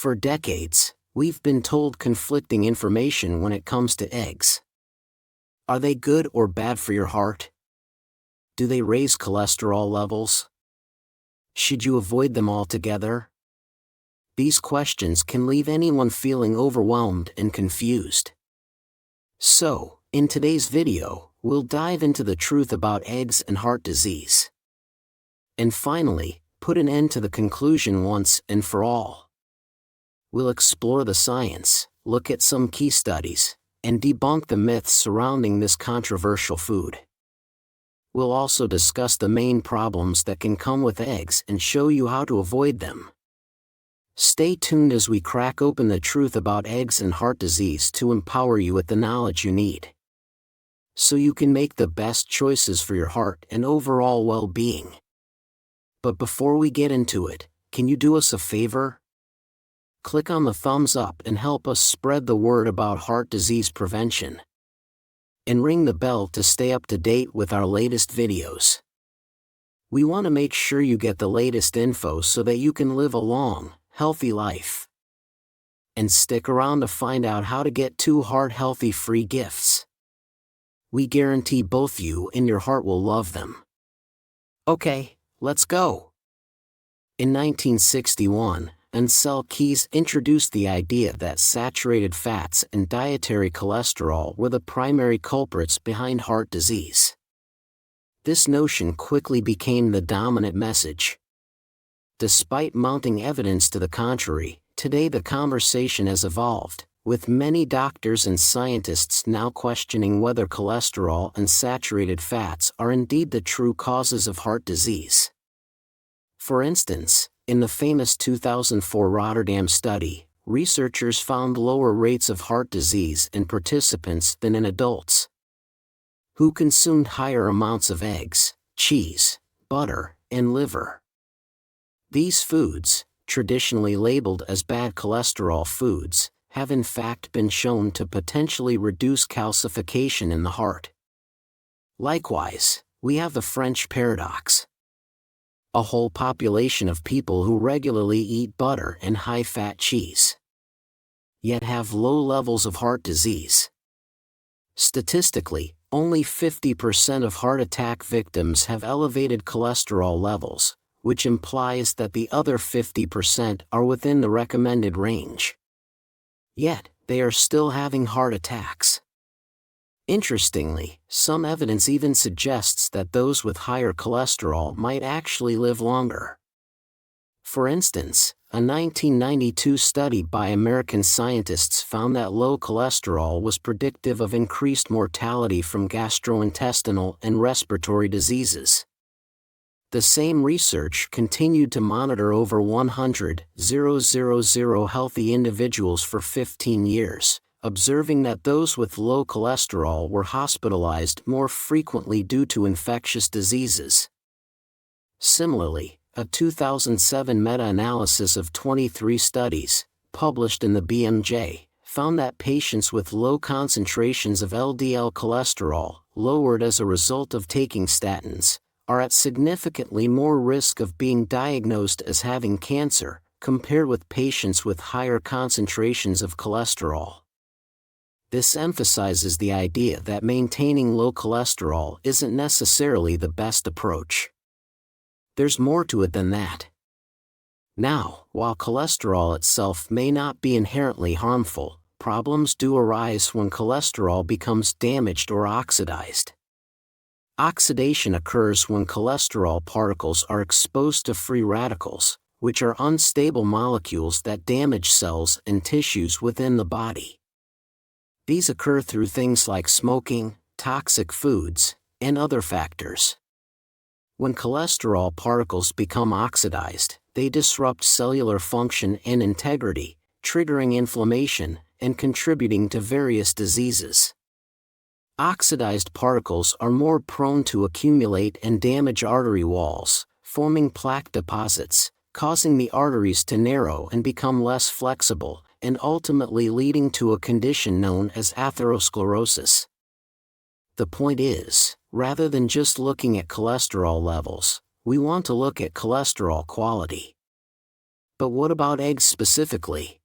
For decades, we've been told conflicting information when it comes to eggs. Are they good or bad for your heart? Do they raise cholesterol levels? Should you avoid them altogether? These questions can leave anyone feeling overwhelmed and confused. So, in today's video, we'll dive into the truth about eggs and heart disease. And finally, put an end to the conclusion once and for all. We'll explore the science, look at some key studies, and debunk the myths surrounding this controversial food. We'll also discuss the main problems that can come with eggs and show you how to avoid them. Stay tuned as we crack open the truth about eggs and heart disease to empower you with the knowledge you need, so you can make the best choices for your heart and overall well-being. But before we get into it, can you do us a favor? Click on the thumbs up and help us spread the word about heart disease prevention. And ring the bell to stay up to date with our latest videos. We want to make sure you get the latest info so that you can live a long, healthy life. And stick around to find out how to get 2 heart-healthy free gifts. We guarantee both you and your heart will love them. Okay, let's go. In 1961, Ansel Keys introduced the idea that saturated fats and dietary cholesterol were the primary culprits behind heart disease. This notion quickly became the dominant message. Despite mounting evidence to the contrary, today the conversation has evolved, with many doctors and scientists now questioning whether cholesterol and saturated fats are indeed the true causes of heart disease. For instance, in the famous 2004 Rotterdam study, researchers found lower rates of heart disease in participants than in adults who consumed higher amounts of eggs, cheese, butter, and liver. These foods, traditionally labeled as bad cholesterol foods, have in fact been shown to potentially reduce calcification in the heart. Likewise, we have the French paradox. A whole population of people who regularly eat butter and high-fat cheese, yet have low levels of heart disease. Statistically, only 50% of heart attack victims have elevated cholesterol levels, which implies that the other 50% are within the recommended range. Yet, they are still having heart attacks. Interestingly, some evidence even suggests that those with higher cholesterol might actually live longer. For instance, a 1992 study by American scientists found that low cholesterol was predictive of increased mortality from gastrointestinal and respiratory diseases. The same research continued to monitor over 100,000 healthy individuals for 15 years. Observing that those with low cholesterol were hospitalized more frequently due to infectious diseases. Similarly, a 2007 meta-analysis of 23 studies, published in the BMJ, found that patients with low concentrations of LDL cholesterol, lowered as a result of taking statins, are at significantly more risk of being diagnosed as having cancer, compared with patients with higher concentrations of cholesterol. This emphasizes the idea that maintaining low cholesterol isn't necessarily the best approach. There's more to it than that. Now, while cholesterol itself may not be inherently harmful, problems do arise when cholesterol becomes damaged or oxidized. Oxidation occurs when cholesterol particles are exposed to free radicals, which are unstable molecules that damage cells and tissues within the body. These occur through things like smoking, toxic foods, and other factors. When cholesterol particles become oxidized, they disrupt cellular function and integrity, triggering inflammation and contributing to various diseases. Oxidized particles are more prone to accumulate and damage artery walls, forming plaque deposits, causing the arteries to narrow and become less flexible, and ultimately leading to a condition known as atherosclerosis. The point is, rather than just looking at cholesterol levels, we want to look at cholesterol quality. But what about eggs specifically?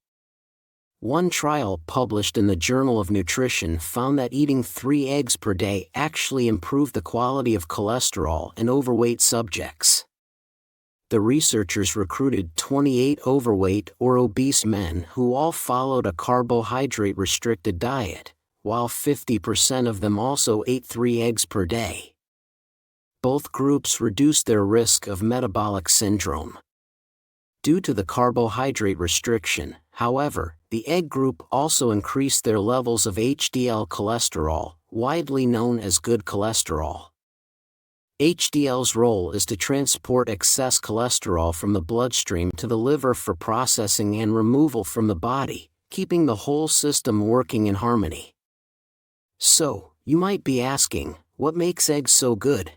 One trial published in the Journal of Nutrition found that eating 3 eggs per day actually improved the quality of cholesterol in overweight subjects. The researchers recruited 28 overweight or obese men who all followed a carbohydrate-restricted diet, while 50% of them also ate 3 eggs per day. Both groups reduced their risk of metabolic syndrome. Due to the carbohydrate restriction, however, the egg group also increased their levels of HDL cholesterol, widely known as good cholesterol. HDL's role is to transport excess cholesterol from the bloodstream to the liver for processing and removal from the body, keeping the whole system working in harmony. So, you might be asking, what makes eggs so good?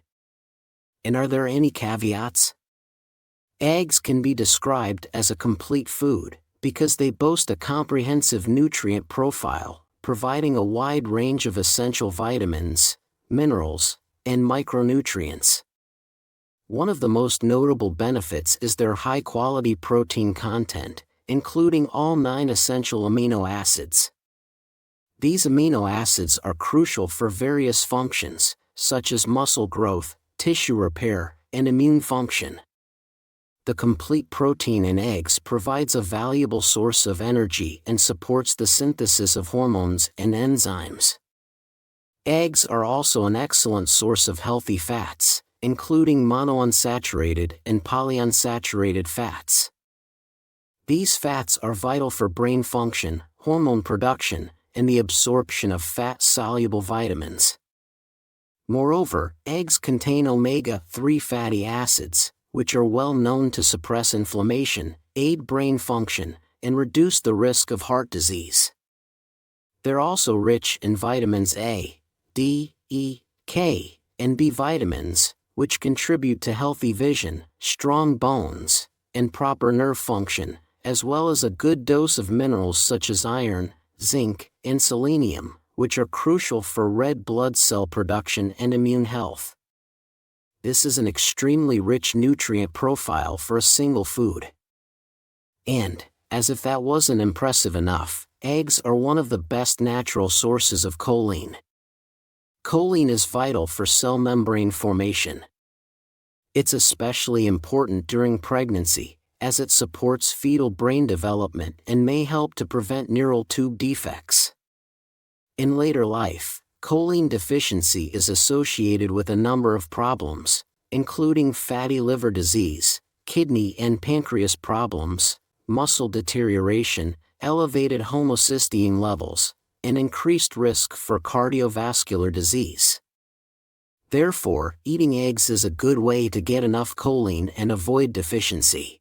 And are there any caveats? Eggs can be described as a complete food, because they boast a comprehensive nutrient profile, providing a wide range of essential vitamins, minerals, and micronutrients. One of the most notable benefits is their high-quality protein content, including all 9 essential amino acids. These amino acids are crucial for various functions, such as muscle growth, tissue repair, and immune function. The complete protein in eggs provides a valuable source of energy and supports the synthesis of hormones and enzymes. Eggs are also an excellent source of healthy fats, including monounsaturated and polyunsaturated fats. These fats are vital for brain function, hormone production, and the absorption of fat-soluble vitamins. Moreover, eggs contain omega-3 fatty acids, which are well known to suppress inflammation, aid brain function, and reduce the risk of heart disease. They're also rich in vitamins A, D, E, K, and B vitamins, which contribute to healthy vision, strong bones, and proper nerve function, as well as a good dose of minerals such as iron, zinc, and selenium, which are crucial for red blood cell production and immune health. This is an extremely rich nutrient profile for a single food. And, as if that wasn't impressive enough, eggs are one of the best natural sources of choline. Choline is vital for cell membrane formation. It's especially important during pregnancy, as it supports fetal brain development and may help to prevent neural tube defects. In later life, choline deficiency is associated with a number of problems, including fatty liver disease, kidney and pancreas problems, muscle deterioration, elevated homocysteine levels, and increased risk for cardiovascular disease. Therefore, eating eggs is a good way to get enough choline and avoid deficiency.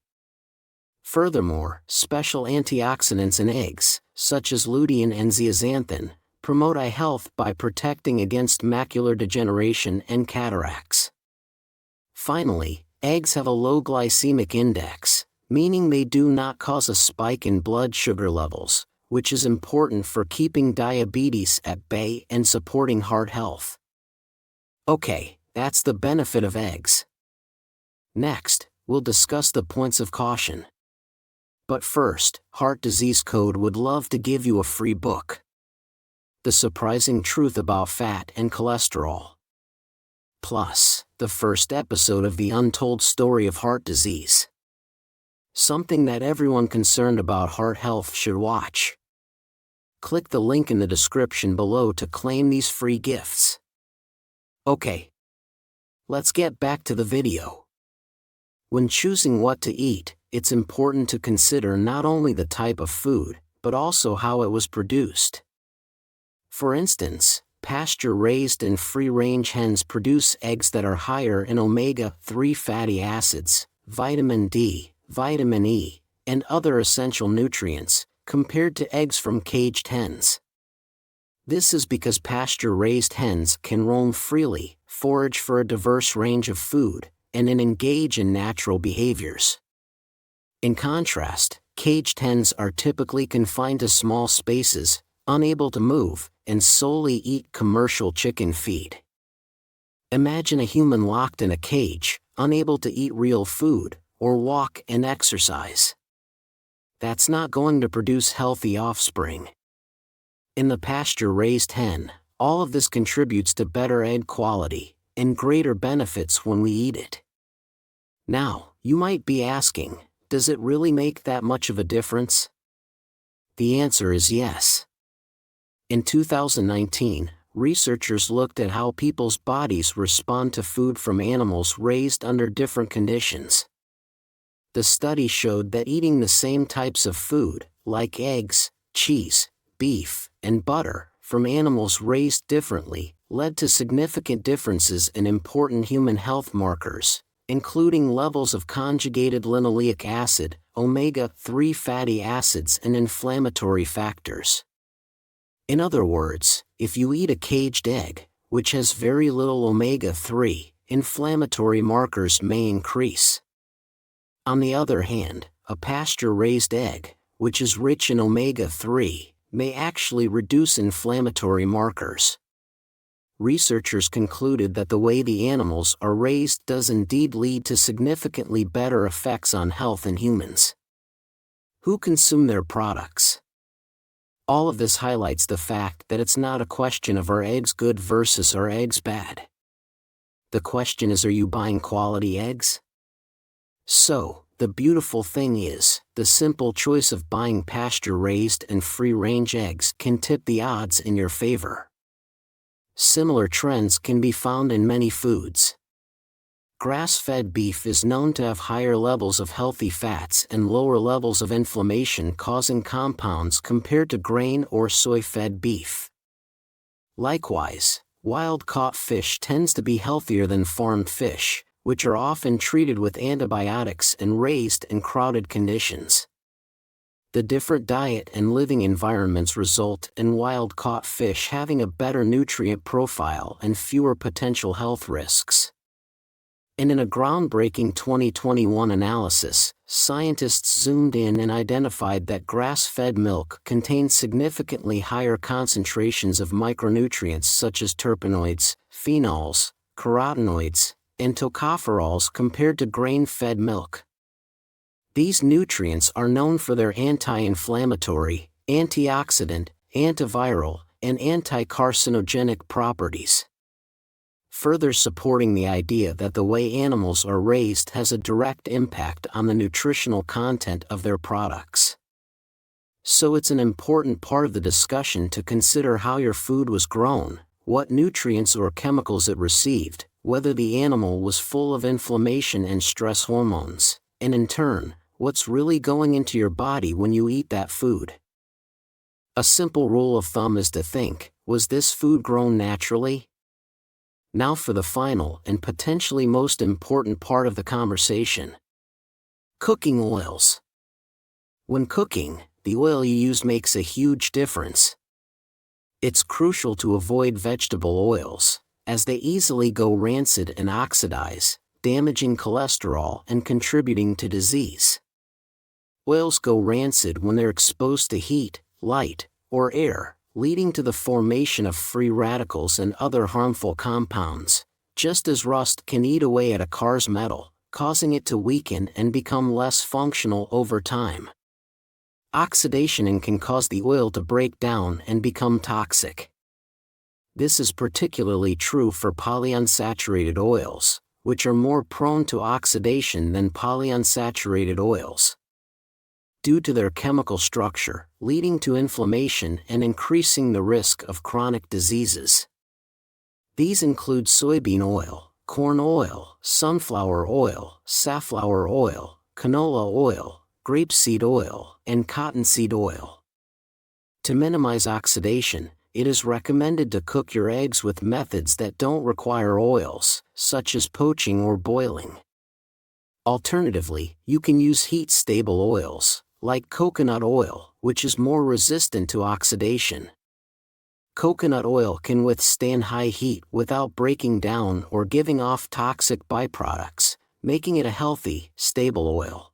Furthermore, special antioxidants in eggs, such as lutein and zeaxanthin, promote eye health by protecting against macular degeneration and cataracts. Finally, eggs have a low glycemic index, meaning they do not cause a spike in blood sugar levels, which is important for keeping diabetes at bay and supporting heart health. Okay, that's the benefit of eggs. Next, we'll discuss the points of caution. But first, Heart Disease Code would love to give you a free book. The Surprising Truth About Fat and Cholesterol. Plus, the first episode of the untold story of heart disease. Something that everyone concerned about heart health should watch. Click the link in the description below to claim these free gifts. Okay. Let's get back to the video. When choosing what to eat, it's important to consider not only the type of food, but also how it was produced. For instance, pasture-raised and free-range hens produce eggs that are higher in omega-3 fatty acids, vitamin D, vitamin E, and other essential nutrients, compared to eggs from caged hens. This is because pasture-raised hens can roam freely, forage for a diverse range of food, and engage in natural behaviors. In contrast, caged hens are typically confined to small spaces, unable to move, and solely eat commercial chicken feed. Imagine a human locked in a cage, unable to eat real food, or walk and exercise. that's not going to produce healthy offspring. In the pasture-raised hen, all of this contributes to better egg quality and greater benefits when we eat it. Now, you might be asking, does it really make that much of a difference? The answer is yes. In 2019, researchers looked at how people's bodies respond to food from animals raised under different conditions. The study showed that eating the same types of food, like eggs, cheese, beef, and butter, from animals raised differently, led to significant differences in important human health markers, including levels of conjugated linoleic acid, omega-3 fatty acids, and inflammatory factors. In other words, if you eat a caged egg, which has very little omega-3, inflammatory markers may increase. On the other hand, a pasture-raised egg, which is rich in omega-3, may actually reduce inflammatory markers. Researchers concluded that the way the animals are raised does indeed lead to significantly better effects on health in humans. Who consume their products? All of this highlights the fact that it's not a question of are eggs good versus are eggs bad. The question is, are you buying quality eggs? So, the beautiful thing is, the simple choice of buying pasture-raised and free-range eggs can tip the odds in your favor. Similar trends can be found in many foods. Grass-fed beef is known to have higher levels of healthy fats and lower levels of inflammation-causing compounds compared to grain or soy-fed beef. Likewise, wild-caught fish tends to be healthier than farmed fish, which are often treated with antibiotics and raised in crowded conditions. The different diet and living environments result in wild-caught fish having a better nutrient profile and fewer potential health risks. And in a groundbreaking 2021 analysis, scientists zoomed in and identified that grass-fed milk contains significantly higher concentrations of micronutrients such as terpenoids, phenols, carotenoids, and tocopherols compared to grain-fed milk. These nutrients are known for their anti-inflammatory, antioxidant, antiviral, and anti-carcinogenic properties, further supporting the idea that the way animals are raised has a direct impact on the nutritional content of their products. So it's an important part of the discussion to consider how your food was grown, what nutrients or chemicals it received, whether the animal was full of inflammation and stress hormones, and in turn, what's really going into your body when you eat that food. A simple rule of thumb is to think, was this food grown naturally? Now for the final and potentially most important part of the conversation. Cooking oils. When cooking, the oil you use makes a huge difference. It's crucial to avoid vegetable oils, as they easily go rancid and oxidize, damaging cholesterol and contributing to disease. Oils go rancid when they're exposed to heat, light, or air, leading to the formation of free radicals and other harmful compounds, just as rust can eat away at a car's metal, causing it to weaken and become less functional over time. Oxidation can cause the oil to break down and become toxic. This is particularly true for polyunsaturated oils, which are more prone to oxidation than polyunsaturated oils, due to their chemical structure, leading to inflammation and increasing the risk of chronic diseases. These include soybean oil, corn oil, sunflower oil, safflower oil, canola oil, grapeseed oil, and cottonseed oil. To minimize oxidation, it is recommended to cook your eggs with methods that don't require oils, such as poaching or boiling. Alternatively, you can use heat-stable oils, like coconut oil, which is more resistant to oxidation. Coconut oil can withstand high heat without breaking down or giving off toxic byproducts, making it a healthy, stable oil.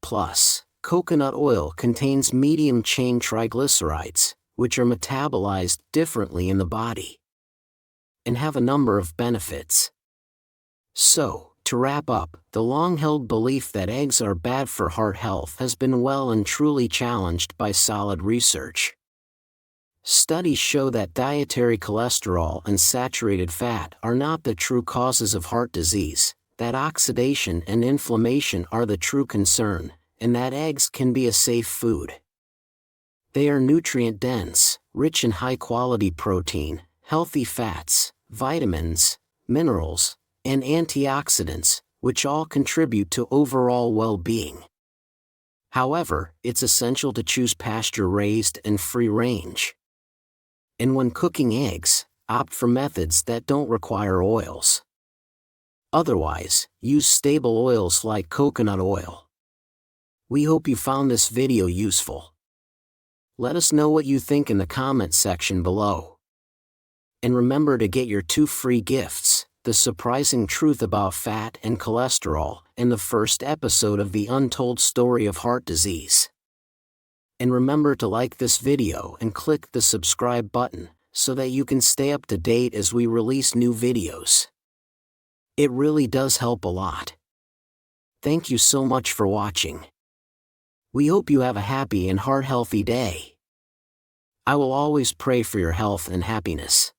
Plus, coconut oil contains medium-chain triglycerides, which are metabolized differently in the body and have a number of benefits. So, To wrap up, the long-held belief that eggs are bad for heart health has been well and truly challenged by solid research. Studies show that dietary cholesterol and saturated fat are not the true causes of heart disease, that oxidation and inflammation are the true concern, and that eggs can be a safe food. They are nutrient-dense, rich in high-quality protein, healthy fats, vitamins, minerals, and antioxidants, which all contribute to overall well-being. However, it's essential to choose pasture-raised and free-range. And when cooking eggs, opt for methods that don't require oils. Otherwise, use stable oils like coconut oil. We hope you found this video useful. Let us know what you think in the comment section below. And remember to get your 2 free gifts: The Surprising Truth About Fat and Cholesterol, and the first episode of The Untold Story of Heart Disease. And remember to like this video and click the subscribe button, so that you can stay up to date as we release new videos. It really does help a lot. Thank you so much for watching. We hope you have a happy and heart-healthy day. I will always pray for your health and happiness.